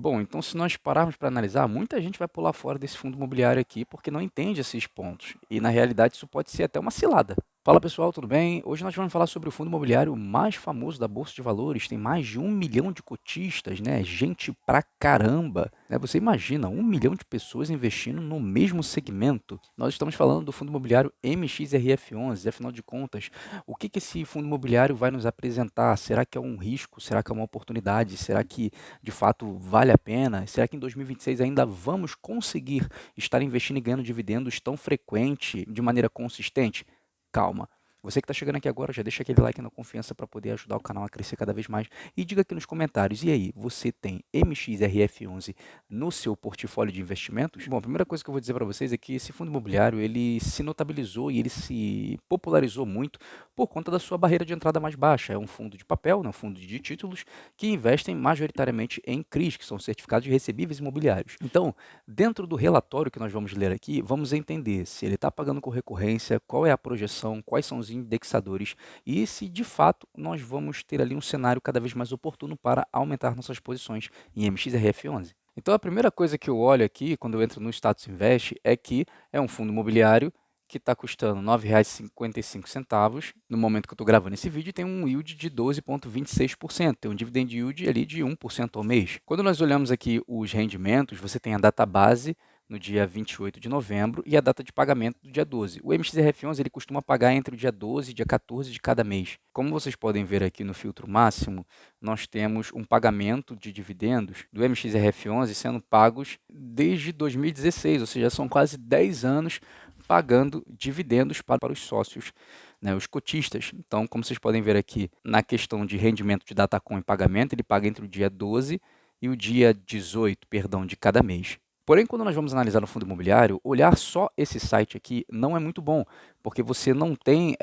Bom, então se nós pararmos para analisar, muita gente vai pular fora desse fundo imobiliário aqui porque não entende esses pontos. E na realidade isso pode ser até uma cilada. Fala pessoal, tudo bem? Hoje nós vamos falar sobre o fundo imobiliário mais famoso da Bolsa de Valores. Tem mais de 1 milhão de cotistas, né? Gente pra caramba, né? Você imagina 1 milhão de pessoas investindo no mesmo segmento. Nós estamos falando do fundo imobiliário MXRF11. Afinal de contas, o que esse fundo imobiliário vai nos apresentar? Será que é um risco? Será que é uma oportunidade? Será que de fato vale a pena? Será que em 2026 ainda vamos conseguir estar investindo e ganhando dividendos tão frequente, de maneira consistente? Calma. Você que está chegando aqui agora, já deixa aquele like na confiança para poder ajudar o canal a crescer cada vez mais. E diga aqui nos comentários, e aí, você tem MXRF11 no seu portfólio de investimentos? Bom, a primeira coisa que eu vou dizer para vocês é que esse fundo imobiliário, ele se notabilizou e ele se popularizou muito por conta da sua barreira de entrada mais baixa. É um fundo de papel, um fundo de títulos, que investem majoritariamente em CRIs, que são certificados de recebíveis imobiliários. Então, dentro do relatório que nós vamos ler aqui, vamos entender se ele está pagando com recorrência, qual é a projeção, quais são os indexadores e se de fato nós vamos ter ali um cenário cada vez mais oportuno para aumentar nossas posições em MXRF11. Então, a primeira coisa que eu olho aqui quando eu entro no Status Invest é que é um fundo imobiliário que está custando R$ 9,55 no momento que eu estou gravando esse vídeo, tem um yield de 12,26%, tem um dividend yield ali de 1% ao mês. Quando nós olhamos aqui os rendimentos, você tem a data base no dia 28 de novembro e a data de pagamento do dia 12. O MXRF11 ele costuma pagar entre o dia 12 e dia 14 de cada mês. Como vocês podem ver aqui no filtro máximo, nós temos um pagamento de dividendos do MXRF11 sendo pagos desde 2016, ou seja, são quase 10 anos pagando dividendos para os sócios, né, os cotistas. Então, como vocês podem ver aqui, na questão de rendimento de Datacom e pagamento, ele paga entre o dia 12 e o dia 18, perdão, de cada mês. Porém, quando nós vamos analisar no fundo imobiliário, olhar só esse site aqui não é muito bom, porque você não tem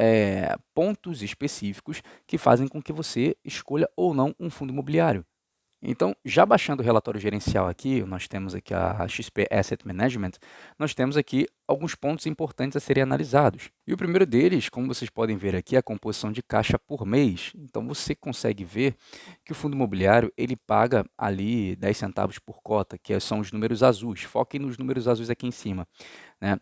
pontos específicos que fazem com que você escolha ou não um fundo imobiliário. Então, já baixando o relatório gerencial aqui, nós temos aqui a XP Asset Management, nós temos aqui alguns pontos importantes a serem analisados. E o primeiro deles, como vocês podem ver aqui, é a composição de caixa por mês. Então, você consegue ver que o fundo imobiliário ele paga ali 10 centavos por cota, que são os números azuis. Foquem nos números azuis aqui em cima, né?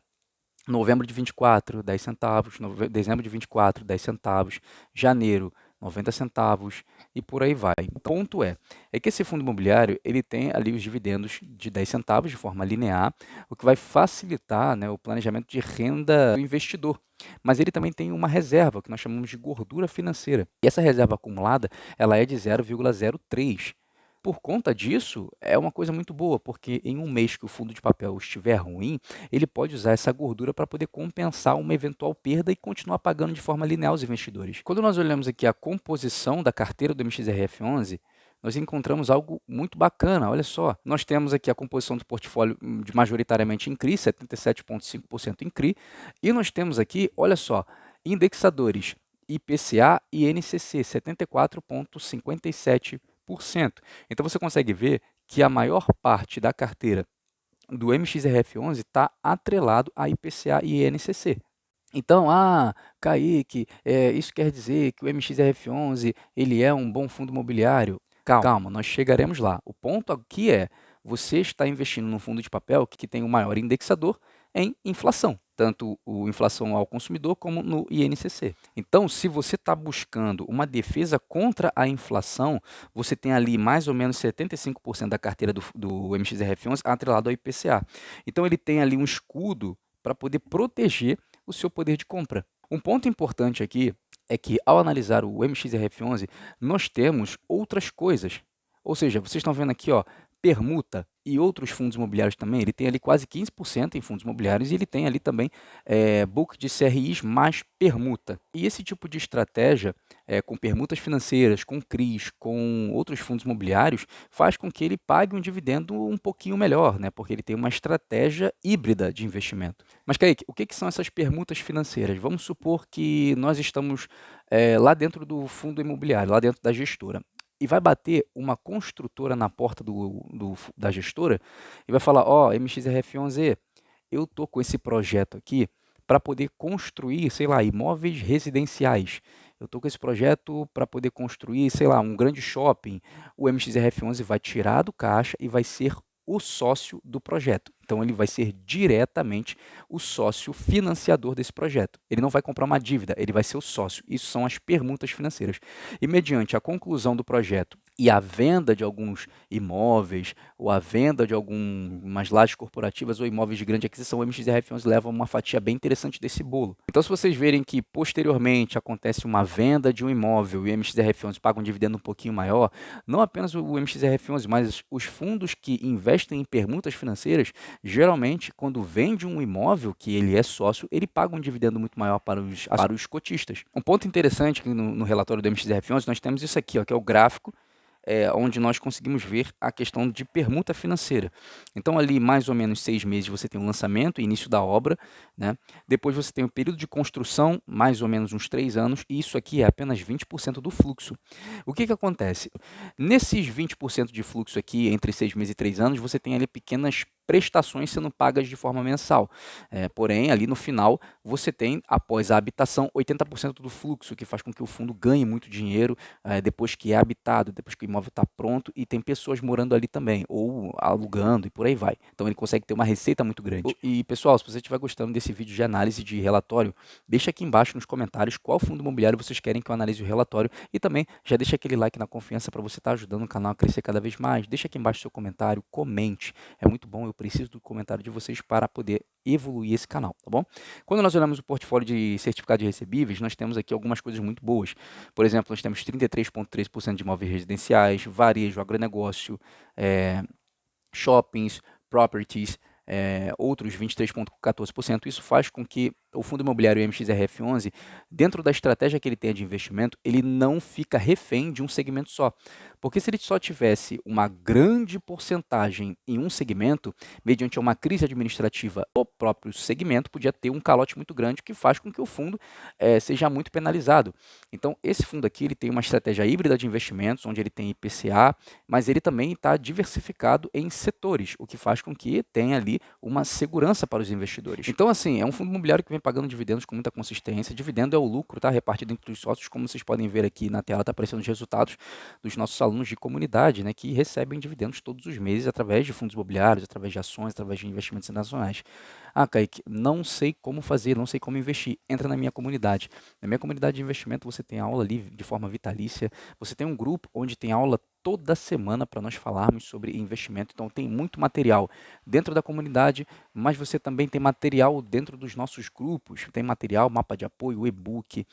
Novembro de 24, 10 centavos, dezembro de 24, 10 centavos, janeiro, 90 centavos e por aí vai. O ponto é que esse fundo imobiliário ele tem ali os dividendos de 10 centavos de forma linear, o que vai facilitar, né, o planejamento de renda do investidor. Mas ele também tem uma reserva, que nós chamamos de gordura financeira. E essa reserva acumulada ela é de 0,03. Por conta disso, é uma coisa muito boa, porque em um mês que o fundo de papel estiver ruim, ele pode usar essa gordura para poder compensar uma eventual perda e continuar pagando de forma linear aos investidores. Quando nós olhamos aqui a composição da carteira do MXRF11, nós encontramos algo muito bacana. Olha só, nós temos aqui a composição do portfólio de majoritariamente em CRI, 77,5% em CRI, e nós temos aqui, olha só, indexadores IPCA e NCC, 74,57%. Então você consegue ver que a maior parte da carteira do MXRF11 está atrelado a IPCA e INCC. Então, Kaique, isso quer dizer que o MXRF11 ele é um bom fundo imobiliário? Calma, nós chegaremos lá. O ponto aqui é, você está investindo num fundo de papel que tem o maior indexador em inflação, tanto o inflação ao consumidor como no INCC. Então, se você está buscando uma defesa contra a inflação, você tem ali mais ou menos 75% da carteira do MXRF11 atrelado ao IPCA. Então, ele tem ali um escudo para poder proteger o seu poder de compra. Um ponto importante aqui é que, ao analisar o MXRF11, nós temos outras coisas. Ou seja, vocês estão vendo aqui, ó, permuta e outros fundos imobiliários também, ele tem ali quase 15% em fundos imobiliários e ele tem ali também book de CRIs mais permuta. E esse tipo de estratégia, com permutas financeiras, com CRIs, com outros fundos imobiliários, faz com que ele pague um dividendo um pouquinho melhor, né? Porque ele tem uma estratégia híbrida de investimento. Mas, Kaique, o que são essas permutas financeiras? Vamos supor que nós estamos lá dentro do fundo imobiliário, lá dentro da gestora e vai bater uma construtora na porta da gestora e vai falar, ó, MXRF11, eu tô com esse projeto aqui para poder construir, sei lá, imóveis residenciais. eu estou com esse projeto para poder construir, sei lá, um grande shopping. O MXRF11 vai tirar do caixa e vai ser o sócio do projeto. Então ele vai ser diretamente o sócio financiador desse projeto. Ele não vai comprar uma dívida, ele vai ser o sócio. Isso são as permutas financeiras. E mediante a conclusão do projeto e a venda de alguns imóveis, ou a venda de algumas lajes corporativas ou imóveis de grande aquisição, o MXRF11 leva uma fatia bem interessante desse bolo. Então, se vocês verem que posteriormente acontece uma venda de um imóvel e o MXRF11 paga um dividendo um pouquinho maior, não apenas o MXRF11, mas os fundos que investem em permutas financeiras, geralmente, quando vende um imóvel que ele é sócio, ele paga um dividendo muito maior para os cotistas. Um ponto interessante que no relatório do MXRF11, nós temos isso aqui, ó, que é o gráfico onde nós conseguimos ver a questão de permuta financeira. Então, ali, mais ou menos 6 meses, você tem o lançamento, início da obra, né? Depois você tem o período de construção, mais ou menos uns 3 anos, e isso aqui é apenas 20% do fluxo. O que acontece? Nesses 20% de fluxo aqui, entre 6 meses e 3 anos, você tem ali pequenas prestações sendo pagas de forma mensal. Porém, ali no final, você tem, após a habitação, 80% do fluxo, que faz com que o fundo ganhe muito dinheiro depois que é habitado, depois que o imóvel está pronto e tem pessoas morando ali também, ou alugando e por aí vai. Então ele consegue ter uma receita muito grande. E pessoal, se você estiver gostando desse vídeo de análise de relatório, deixa aqui embaixo nos comentários qual fundo imobiliário vocês querem que eu analise o relatório e também já deixa aquele like na confiança para você estar ajudando o canal a crescer cada vez mais. Deixa aqui embaixo seu comentário, comente. É muito bom, eu preciso do comentário de vocês para poder evoluir esse canal, tá bom? Quando nós olhamos o portfólio de certificado de recebíveis, nós temos aqui algumas coisas muito boas. Por exemplo, nós temos 33,3% de imóveis residenciais, varejo, agronegócio, shoppings, properties, outros 23,14%. Isso faz com que o fundo imobiliário MXRF11, dentro da estratégia que ele tem de investimento, ele não fica refém de um segmento só. Porque se ele só tivesse uma grande porcentagem em um segmento, mediante uma crise administrativa do próprio segmento, podia ter um calote muito grande que faz com que o fundo seja muito penalizado. Então, esse fundo aqui ele tem uma estratégia híbrida de investimentos, onde ele tem IPCA, mas ele também está diversificado em setores, o que faz com que tenha ali uma segurança para os investidores. Então, assim, é um fundo imobiliário que vem pagando dividendos com muita consistência. Dividendo é o lucro, tá? Repartido entre os sócios, como vocês podem ver aqui na tela, está aparecendo os resultados dos nossos alunos de comunidade, né, que recebem dividendos todos os meses através de fundos imobiliários, através de ações, através de investimentos internacionais. Ah, Kaique, não sei como fazer, não sei como investir. Entra na minha comunidade. Na minha comunidade de investimento você tem aula ali de forma vitalícia, você tem um grupo onde tem aula toda semana para nós falarmos sobre investimento. Então tem muito material dentro da comunidade, mas você também tem material dentro dos nossos grupos. Tem material, mapa de apoio, e-book,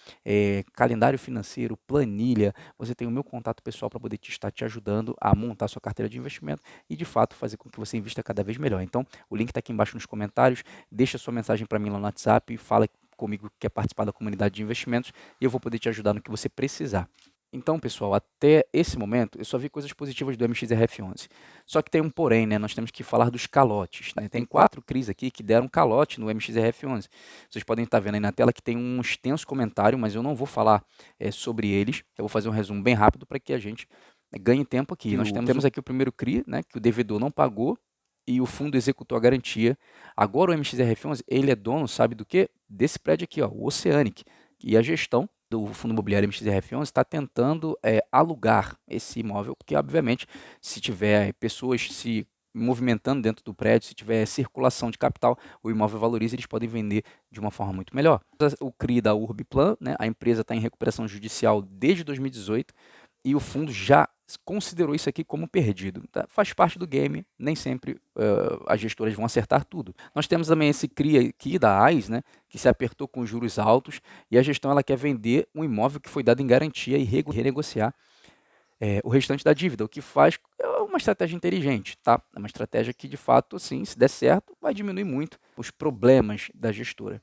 calendário financeiro, planilha. Você tem o meu contato pessoal para poder estar te ajudando a montar sua carteira de investimento e de fato fazer com que você invista cada vez melhor. Então o link está aqui embaixo nos comentários. Deixa sua mensagem para mim lá no WhatsApp, fala comigo que quer participar da comunidade de investimentos e eu vou poder te ajudar no que você precisar. Então, pessoal, até esse momento, eu só vi coisas positivas do MXRF11. Só que tem um porém, né? Nós temos que falar dos calotes, né? Tem 4 CRIs aqui que deram calote no MXRF11. Vocês podem estar vendo aí na tela que tem um extenso comentário, mas eu não vou falar sobre eles. Eu vou fazer um resumo bem rápido para que a gente ganhe tempo aqui. Nós temos aqui o primeiro CRI, né? Que o devedor não pagou e o fundo executou a garantia. Agora o MXRF11, ele é dono, sabe do quê? Desse prédio aqui, ó, o Oceanic. E a gestão do fundo imobiliário MXRF11 está tentando alugar esse imóvel, porque obviamente se tiver pessoas se movimentando dentro do prédio, se tiver circulação de capital, o imóvel valoriza e eles podem vender de uma forma muito melhor. O CRI da Urbiplan, né, a empresa está em recuperação judicial desde 2018 e o fundo já considerou isso aqui como perdido. Tá? Faz parte do game, nem sempre as gestoras vão acertar tudo. Nós temos também esse CRI aqui da AIS, né, que se apertou com juros altos e a gestão ela quer vender um imóvel que foi dado em garantia e renegociar o restante da dívida, o que faz uma estratégia inteligente, tá? É uma estratégia que, de fato, assim, se der certo, vai diminuir muito os problemas da gestora.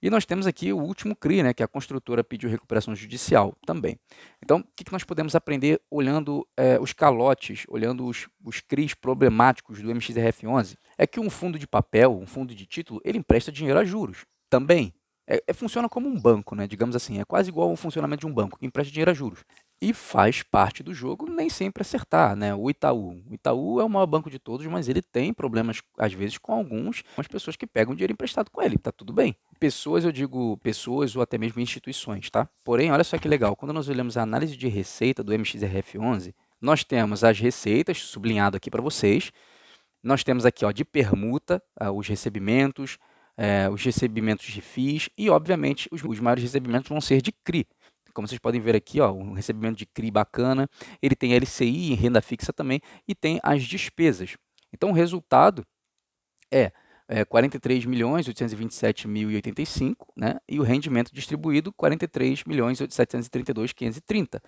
E nós temos aqui o último CRI, né, que a construtora pediu recuperação judicial também. Então, o que nós podemos aprender olhando os calotes, olhando os CRIs problemáticos do MXRF11? É que um fundo de papel, um fundo de título, ele empresta dinheiro a juros também. Funciona como um banco, né, digamos assim, é quase igual ao funcionamento de um banco, que empresta dinheiro a juros. E faz parte do jogo nem sempre acertar, né? O Itaú é o maior banco de todos, mas ele tem problemas, às vezes, com algumas pessoas que pegam dinheiro emprestado com ele, tá tudo bem. Pessoas, eu digo pessoas ou até mesmo instituições, tá? Porém, olha só que legal, quando nós olhamos a análise de receita do MXRF11, nós temos as receitas, sublinhado aqui para vocês, nós temos aqui, ó, de permuta, os recebimentos de FIIs e, obviamente, os maiores recebimentos vão ser de CRI. Como vocês podem ver aqui, ó, um recebimento de CRI bacana, ele tem LCI em renda fixa também e tem as despesas. Então, o resultado é 43.827.085, né? E o rendimento distribuído 43.732.530.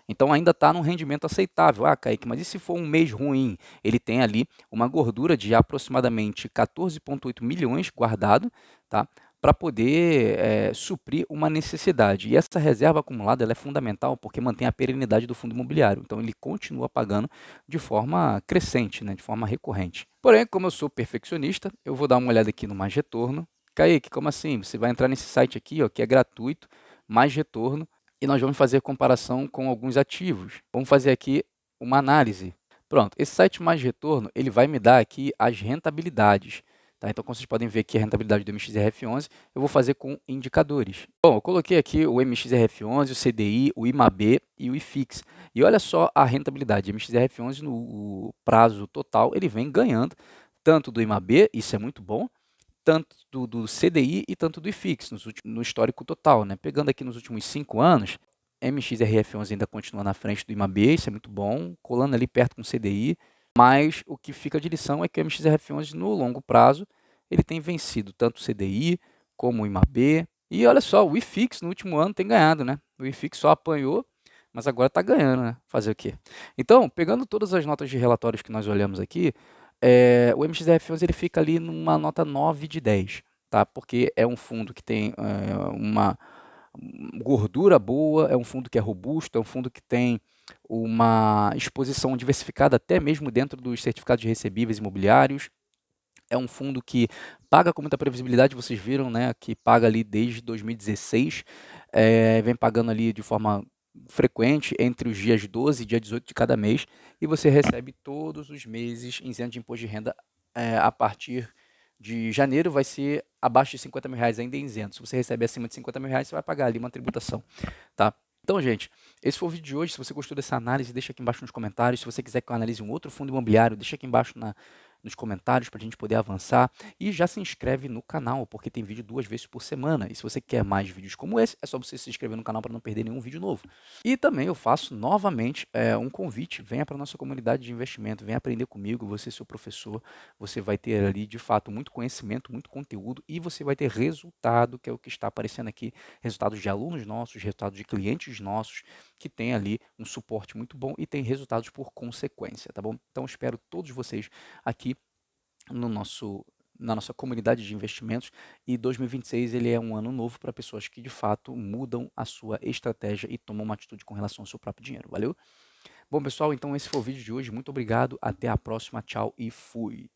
Então ainda está num rendimento aceitável. Ah, Kaique, mas e se for um mês ruim? Ele tem ali uma gordura de aproximadamente 14,8 milhões guardado, tá? Para poder suprir uma necessidade. E essa reserva acumulada ela é fundamental porque mantém a perenidade do fundo imobiliário. Então ele continua pagando de forma crescente, né? De forma recorrente. Porém, como eu sou perfeccionista, eu vou dar uma olhada aqui no mais retorno. Kaique, como assim? Você vai entrar nesse site aqui, ó, que é gratuito, mais retorno, e nós vamos fazer a comparação com alguns ativos. Vamos fazer aqui uma análise. Pronto, esse site mais retorno, ele vai me dar aqui as rentabilidades. Tá? Então, como vocês podem ver aqui a rentabilidade do MXRF11, eu vou fazer com indicadores. Bom, eu coloquei aqui o MXRF11, o CDI, o IMAB e o IFIX. E olha só a rentabilidade. O MXRF11 no prazo total, ele vem ganhando tanto do IMAB, isso é muito bom, tanto do CDI e tanto do IFIX no histórico total, né? Pegando aqui nos últimos 5 anos, MXRF11 ainda continua na frente do IMAB, isso é muito bom, colando ali perto com o CDI, mas o que fica de lição é que o MXRF11 no longo prazo, ele tem vencido tanto o CDI como o IMAB, e olha só, o IFIX no último ano tem ganhado, né? O IFIX só apanhou, mas agora está ganhando, né? Fazer o quê? Então, pegando todas as notas de relatórios que nós olhamos aqui, o MXRF11 ele fica ali numa nota 9 de 10, tá? Porque é um fundo que tem uma gordura boa, é um fundo que é robusto, é um fundo que tem uma exposição diversificada até mesmo dentro dos certificados de recebíveis imobiliários. É um fundo que paga com muita previsibilidade, vocês viram, né, que paga ali desde 2016, vem pagando ali de forma frequente entre os dias 12 e dia 18 de cada mês, e você recebe todos os meses isento de imposto de renda a partir de janeiro, vai ser abaixo de 50 mil reais ainda em isento. Se você recebe acima de 50 mil reais, você vai pagar ali uma tributação, tá? Então, gente, esse foi o vídeo de hoje. Se você gostou dessa análise, deixa aqui embaixo nos comentários. Se você quiser que eu analise um outro fundo imobiliário, deixa aqui embaixo nos comentários para a gente poder avançar. E já se inscreve no canal, porque tem vídeo 2 vezes por semana. E se você quer mais vídeos como esse, é só você se inscrever no canal para não perder nenhum vídeo novo. E também eu faço novamente um convite. Venha para a nossa comunidade de investimento, venha aprender comigo, você é seu professor. Você vai ter ali, de fato, muito conhecimento, muito conteúdo e você vai ter resultado, que é o que está aparecendo aqui. Resultados de alunos nossos, resultados de clientes nossos, que tem ali um suporte muito bom e tem resultados por consequência, tá bom? Então, espero todos vocês aqui no na nossa comunidade de investimentos, e 2026 ele é um ano novo para pessoas que de fato mudam a sua estratégia e tomam uma atitude com relação ao seu próprio dinheiro, valeu? Bom pessoal, então esse foi o vídeo de hoje, muito obrigado, até a próxima, tchau e fui!